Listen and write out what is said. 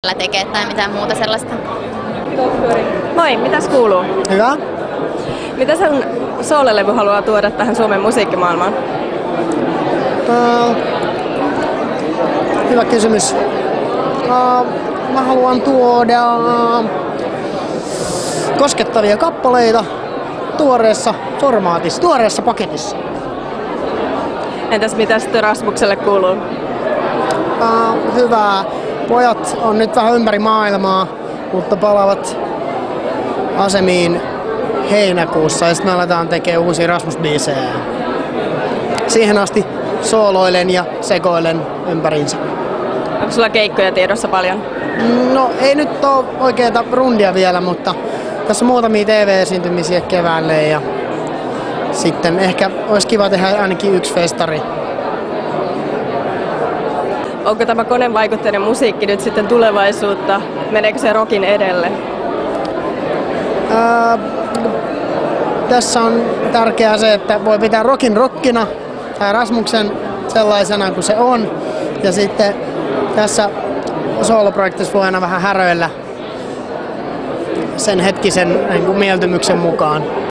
tekee tai mitään muuta sellaista. Moi, mitäs kuuluu? Hyvä. Mitä sun soololevy haluaa tuoda tähän Suomen musiikkimaailmaan? Hyvä kysymys. Mä haluan tuoda koskettavia kappaleita tuoreessa formaatissa, tuoreessa paketissa. Entäs mitä sitten Rasmukselle kuuluu? Hyvää. Pojat on nyt vähän ympäri maailmaa, mutta palaavat asemiin heinäkuussa ja sitten me aletaan tekemään uusia Rasmus-biisejä. Siihen asti sooloilen ja sekoilen ympäriinsä. Onko sulla keikkoja tiedossa paljon? No ei nyt ole oikeeta rundia vielä, mutta tässä on muutamia TV-esiintymisiä keväälle ja sitten ehkä olisi kiva tehdä ainakin yksi festari. Onko tämä konevaikutteinen musiikki nyt sitten tulevaisuutta? Meneekö se rockin edelle? Tässä on tärkeää se, että voi pitää rockin rockina tai Rasmuksen sellaisena kuin se on. Ja sitten tässä sooloprojektissa voi aina vähän häröillä sen hetkisen mieltymyksen mukaan.